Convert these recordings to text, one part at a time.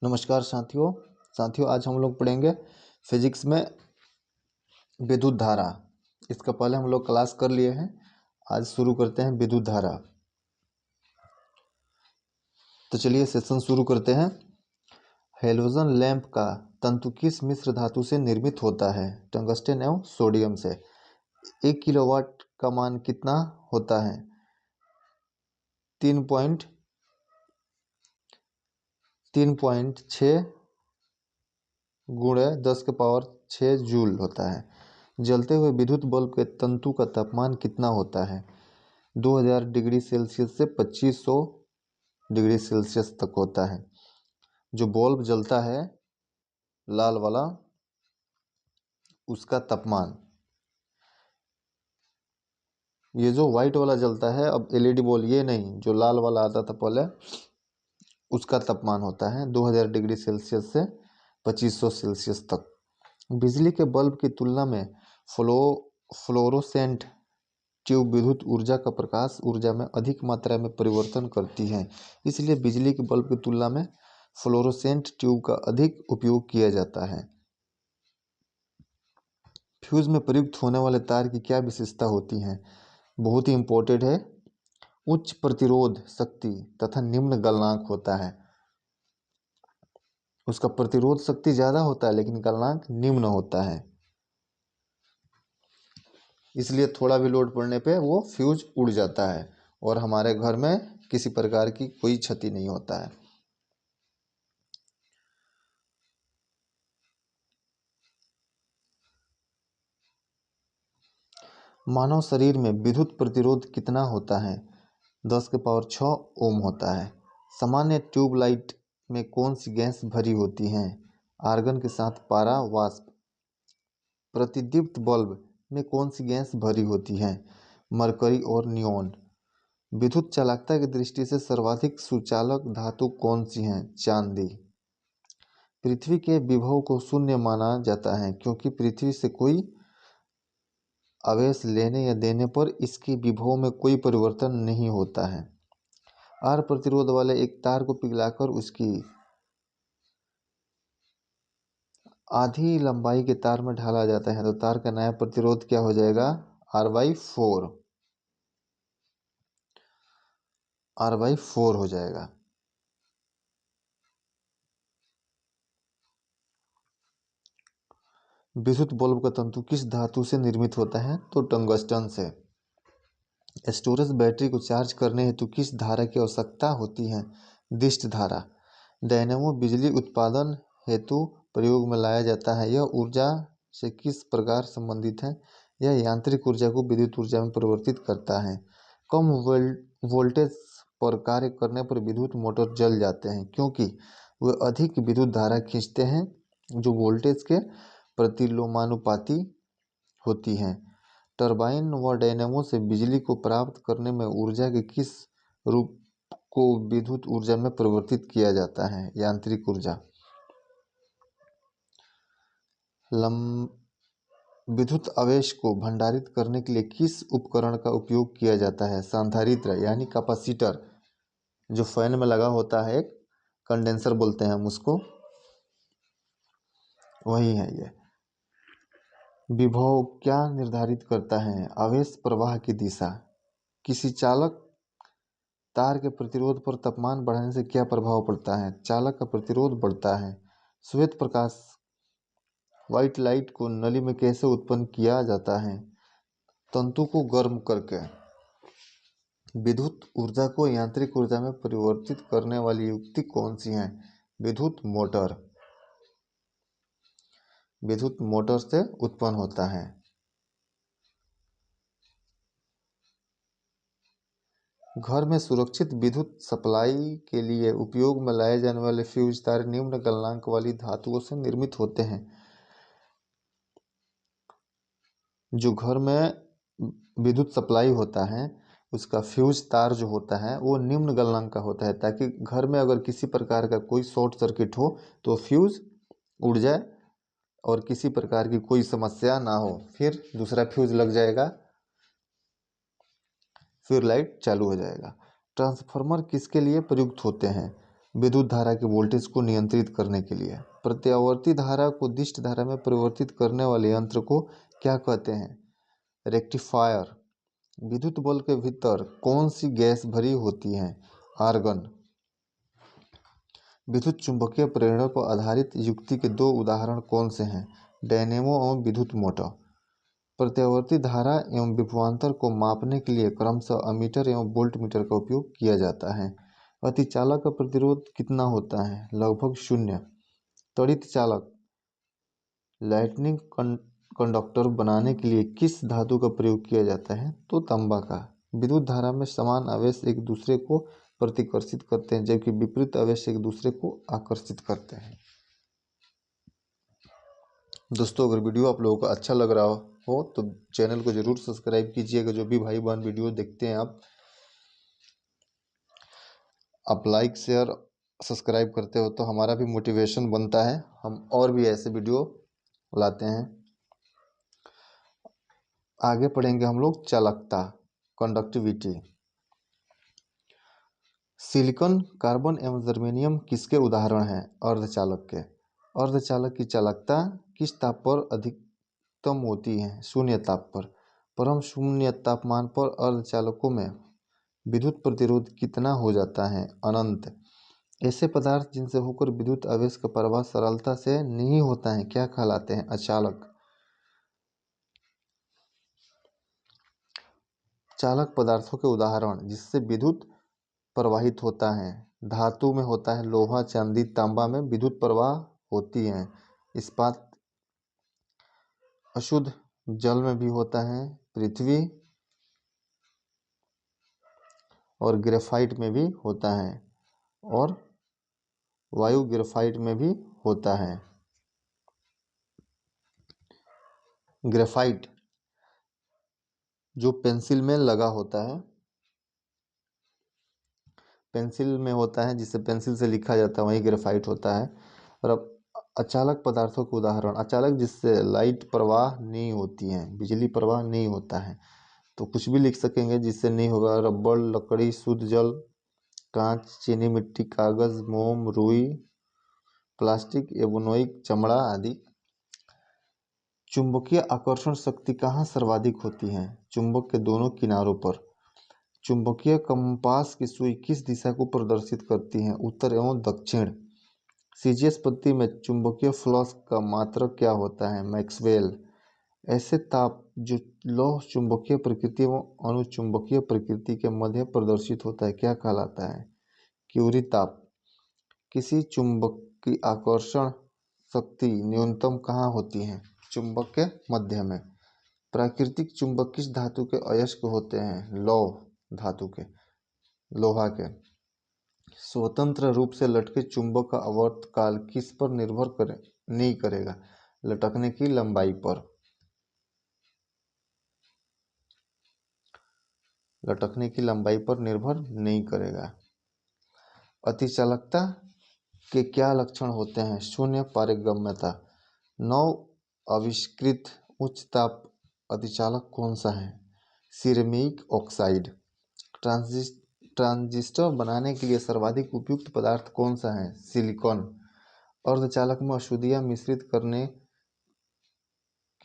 नमस्कार साथियों आज हम लोग पढ़ेंगे फिजिक्स में विद्युत धारा। इसका पहले हम लोग क्लास कर लिए हैं। आज शुरू करते हैं विद्युत धारा। तो चलिए सेशन शुरू करते हैं। हेलोजन लैंप का तंतु किस मिश्र धातु से निर्मित होता है? टंगस्टन एवं सोडियम से। 1 किलोवाट का मान कितना होता है? 3.6 गुणे 10⁻6 जूल होता है। जलते हुए विद्युत बल्ब के तंतु का तापमान कितना होता है? 2000 डिग्री सेल्सियस से 2500 डिग्री सेल्सियस तक होता है। जो बल्ब जलता है लाल वाला, उसका तापमान, ये जो व्हाइट वाला जलता है, अब एलईडी बल्ब ये नहीं, जो लाल वाला आता था पहले, उसका तापमान होता है 2000 डिग्री सेल्सियस से 2500 सेल्सियस तक। बिजली के बल्ब की तुलना में फ्लोरोसेंट ट्यूब विद्युत ऊर्जा का प्रकाश ऊर्जा में अधिक मात्रा में परिवर्तन करती है। इसलिए बिजली के बल्ब की तुलना में फ्लोरोसेंट ट्यूब का अधिक उपयोग किया जाता है। फ्यूज में प्रयुक्त होने वाले तार की क्या विशेषता होती है? बहुत ही इंपॉर्टेंट है। उच्च प्रतिरोध शक्ति तथा निम्न गलनांक होता है। उसका प्रतिरोध शक्ति ज्यादा होता है लेकिन गलनांक निम्न होता है, इसलिए थोड़ा भी लोड पड़ने पे वो फ्यूज उड़ जाता है और हमारे घर में किसी प्रकार की कोई क्षति नहीं होता है। मानव शरीर में विद्युत प्रतिरोध कितना होता है? 10⁶ ओम होता है। सामान्य ट्यूबलाइट में कौन सी गैस भरी होती है? आर्गन के साथ पारा वाष्प। प्रतिदीप्त बल्ब में कौन सी गैस भरी होती है? मरकरी और नियोन। विद्युत चालकता की दृष्टि से सर्वाधिक सुचालक धातु कौन सी है? चांदी। पृथ्वी के विभव को शून्य माना जाता है क्योंकि पृथ्वी से कोई आवेश लेने या देने पर इसके विभव में कोई परिवर्तन नहीं होता है। आर प्रतिरोध वाले एक तार को पिघलाकर उसकी आधी लंबाई के तार में ढाला जाता है तो तार का नया प्रतिरोध क्या हो जाएगा? R/4 हो जाएगा। विद्युत बल्ब का तंतु किस धातु से निर्मित होता है? तो टंगस्टन से। स्टोरेज बैटरी को चार्ज करने हेतु किस धारा की आवश्यकता होती है? दिष्ट धारा। डायनेमो बिजली उत्पादन हेतु प्रयोग में लाया जाता है। यह ऊर्जा से किस प्रकार संबंधित है? यह यांत्रिक ऊर्जा को विद्युत ऊर्जा में परिवर्तित करता है। कम वोल्टेज पर कार्य करने पर विद्युत मोटर जल जाते हैं क्योंकि वे अधिक विद्युत धारा खींचते हैं जो वोल्टेज के प्रतिलोमानुपाती होती हैं। टरबाइन व डायनेमो से बिजली को प्राप्त करने में ऊर्जा के किस रूप को विद्युत ऊर्जा में परिवर्तित किया जाता है? यांत्रिक ऊर्जा। विद्युत आवेश को भंडारित करने के लिए किस उपकरण का उपयोग किया जाता है? संधारित्र यानी कैपेसिटर, जो फैन में लगा होता है, एक कंडेंसर बोलते हैं हम उसको, वही है ये। विभव क्या निर्धारित करता है? आवेश प्रवाह की दिशा। किसी चालक तार के प्रतिरोध पर तापमान बढ़ाने से क्या प्रभाव पड़ता है? चालक का प्रतिरोध बढ़ता है। श्वेत प्रकाश व्हाइट लाइट को नली में कैसे उत्पन्न किया जाता है? तंतु को गर्म करके। विद्युत ऊर्जा को यांत्रिक ऊर्जा में परिवर्तित करने वाली युक्ति कौन सी है? विद्युत मोटर। विद्युत मोटर से उत्पन्न होता है। घर में सुरक्षित विद्युत सप्लाई के लिए उपयोग में लाए जाने वाले फ्यूज तार निम्न गलनांक वाली धातुओं से निर्मित होते हैं। जो घर में विद्युत सप्लाई होता है उसका फ्यूज तार जो होता है वो निम्न गलनांक का होता है, ताकि घर में अगर किसी प्रकार का कोई शॉर्ट सर्किट हो तो फ्यूज उड़ जाए और किसी प्रकार की कोई समस्या ना हो, फिर दूसरा फ्यूज लग जाएगा, फिर लाइट चालू हो जाएगा। ट्रांसफार्मर किसके लिए प्रयुक्त होते हैं? विद्युत धारा के वोल्टेज को नियंत्रित करने के लिए। प्रत्यावर्ती धारा को दिष्ट धारा में परिवर्तित करने वाले यंत्र को क्या कहते हैं? रेक्टिफायर। विद्युत बल्ब के भीतर कौन सी गैस भरी होती है? आर्गन। विद्युत चुंबकीय प्रेरण पर आधारित युक्ति के दो उदाहरण कौन से हैं? डायनेमो एवं विद्युत मोटर। प्रत्यावर्ती धारा एवं विभवांतर को मापने के लिए क्रमशः अमीटर एवं वोल्टमीटर का उपयोग किया जाता है। अतिचालक का प्रतिरोध कितना होता है? लगभग शून्य। त्वरित चालक लाइटनिंग कंडक्टर बनाने के लिए किस धातु का प्रयोग किया जाता है? तो तांबा का। विद्युत धारा में समान आवेश एक दूसरे को प्रतिकर्षित करते हैं, जबकि विपरीत आवेश एक दूसरे को आकर्षित करते हैं। दोस्तों, अगर वीडियो आप लोगों को अच्छा लग रहा हो तो चैनल को जरूर सब्सक्राइब कीजिएगा। जो भी भाई बहन वीडियो देखते हैं आप लाइक शेयर सब्सक्राइब करते हो तो हमारा भी मोटिवेशन बनता है, हम और भी ऐसे वीडियो लाते हैं। आगे पढ़ेंगे हम लोग चालकता, कंडक्टिविटी। सिलिकॉन, कार्बन एवं जर्मेनियम किसके उदाहरण हैं? अर्धचालक के। अर्धचालक की चालकता किस ताप पर अधिकतम होती है? शून्य ताप पर। परम शून्य तापमान पर अर्धचालकों में विद्युत प्रतिरोध कितना हो जाता है? अनंत। ऐसे पदार्थ जिनसे होकर विद्युत आवेश का प्रवाह सरलता से नहीं होता है क्या कहलाते हैं? अचालक। चालक पदार्थों के उदाहरण जिससे विद्युत प्रवाहित होता है। धातु में होता है लोहा, चांदी, तांबा में विद्युत प्रवाह होती है। इस्पात। अशुद्ध जल में भी होता है। पृथ्वी और ग्रेफाइट में भी होता है और वायु ग्रेफाइट में भी होता है। ग्रेफाइट जो पेंसिल में लगा होता है, पेंसिल में होता है, जिससे पेंसिल से लिखा जाता है, वही ग्रेफाइट होता है। और अब अचालक पदार्थों के उदाहरण। अचालक जिससे लाइट प्रवाह नहीं होती है, बिजली प्रवाह नहीं होता है, तो कुछ भी लिख सकेंगे जिससे नहीं होगा। रबड़, लकड़ी, शुद्ध जल, कांच, चीनी मिट्टी, कागज, मोम, रुई, प्लास्टिक, एबोनोइक, चमड़ा आदि। चुंबकीय आकर्षण शक्ति कहाँ सर्वाधिक होती है? चुंबक के दोनों किनारों पर। चुंबकीय कंपास की सुई किस दिशा को प्रदर्शित करती है? उत्तर एवं दक्षिण। सीजीएस पद्धति में चुंबकीय फ्लक्स का मात्रक क्या होता है? मैक्सवेल। ऐसे ताप जो लौह चुंबकीय प्रकृति एवं अणुचुंबकीय प्रकृति के मध्य प्रदर्शित होता है क्या कहलाता है? क्यूरी ताप। किसी चुंबक की आकर्षण शक्ति न्यूनतम कहाँ होती है? चुंबक के मध्य में। प्राकृतिक चुंबक किस धातु के अयस्क होते हैं? लौह धातु के, लोहा के। स्वतंत्र रूप से लटके चुंबक का आवर्तकाल किस पर निर्भर नहीं करेगा? लटकने की लंबाई पर। लटकने की लंबाई पर निर्भर नहीं करेगा। अतिचालकता के क्या लक्षण होते हैं? शून्य पारगम्यता। नव आविष्कृत उच्च ताप अतिचालक कौन सा है? Ceramic oxide. ट्रांजिस्टर बनाने के लिए सर्वाधिक उपयुक्त पदार्थ कौन सा है? सिलिकॉन। अर्धचालक में अशुद्धियां मिश्रित करने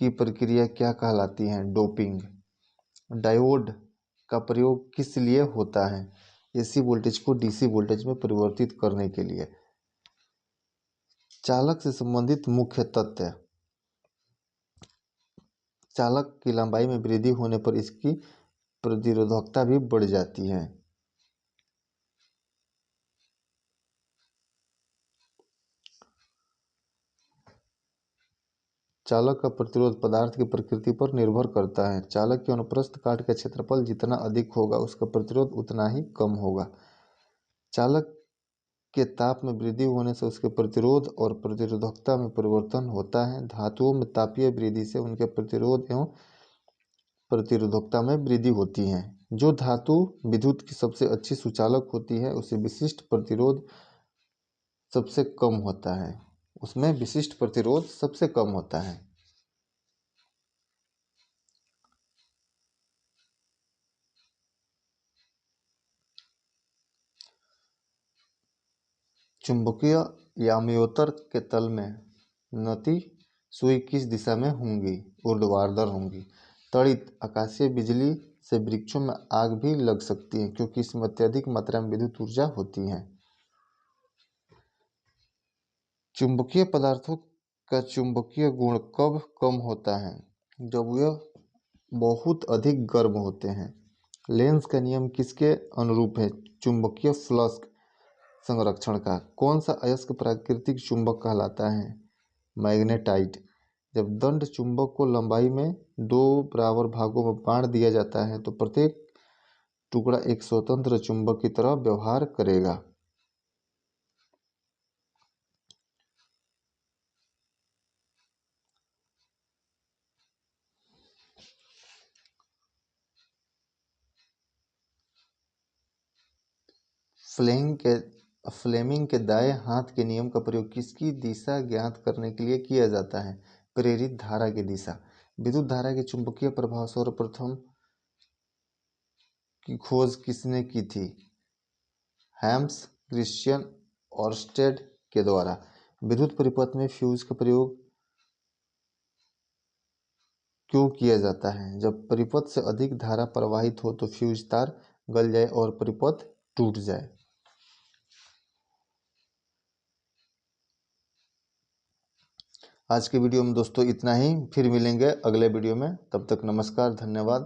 की प्रक्रिया क्या कहलाती है? डोपिंग। डायोड का प्रयोग किस लिए होता है? एसी वोल्टेज को डीसी वोल्टेज में परिवर्तित करने के लिए। चालक से संबंधित मुख्य तथ्य। चालक की लंबाई में वृद्धि होने पर इसकी प्रतिरोधकता भी बढ़ जाती है। चालक का प्रतिरोध पदार्थ की प्रकृति पर निर्भर करता है। चालक के अनुप्रस्थ काट का क्षेत्रफल जितना अधिक होगा उसका प्रतिरोध उतना ही कम होगा। चालक के ताप में वृद्धि होने से उसके प्रतिरोध और प्रतिरोधकता में परिवर्तन होता है। धातुओं में तापीय वृद्धि से उनके प्रतिरोध एवं प्रतिरोधकता में वृद्धि होती है। जो धातु विद्युत की सबसे अच्छी सुचालक होती है उसे विशिष्ट प्रतिरोध सबसे कम होता है, उसमें विशिष्ट प्रतिरोध सबसे कम होता है। चुंबकीय याम्योत्तर के तल में नती सुई किस दिशा में होंगी? ऊर्ध्वाधर होंगी। तड़ित आकाशीय बिजली से वृक्षों में आग भी लग सकती है क्योंकि इसमें अत्यधिक मात्रा में विद्युत ऊर्जा होती है। चुंबकीय पदार्थों का चुंबकीय गुण कब कम होता है? जब यह बहुत अधिक गर्म होते हैं। लेंस का नियम किसके अनुरूप है? चुंबकीय फ्लक्स संरक्षण का। कौन सा अयस्क प्राकृतिक चुंबक कहलाता है? मैग्नेटाइट। जब दंड चुंबक को लंबाई में 2 बराबर भागों में बांट दिया जाता है तो प्रत्येक टुकड़ा एक स्वतंत्र चुंबक की तरह व्यवहार करेगा। फ्लेमिंग के दाएं हाथ के नियम का प्रयोग किसकी दिशा ज्ञात करने के लिए किया जाता है? प्रेरित धारा की दिशा। विद्युत धारा के चुंबकीय प्रभाव सर्वप्रथम की खोज किसने की थी? हैम्स क्रिश्चियन ऑर्स्टेड के द्वारा। विद्युत परिपथ में फ्यूज का प्रयोग क्यों किया जाता है? जब परिपथ से अधिक धारा प्रवाहित हो तो फ्यूज तार गल जाए और परिपथ टूट जाए। आज के वीडियो में दोस्तों इतना ही। फिर मिलेंगे अगले वीडियो में। तब तक नमस्कार, धन्यवाद।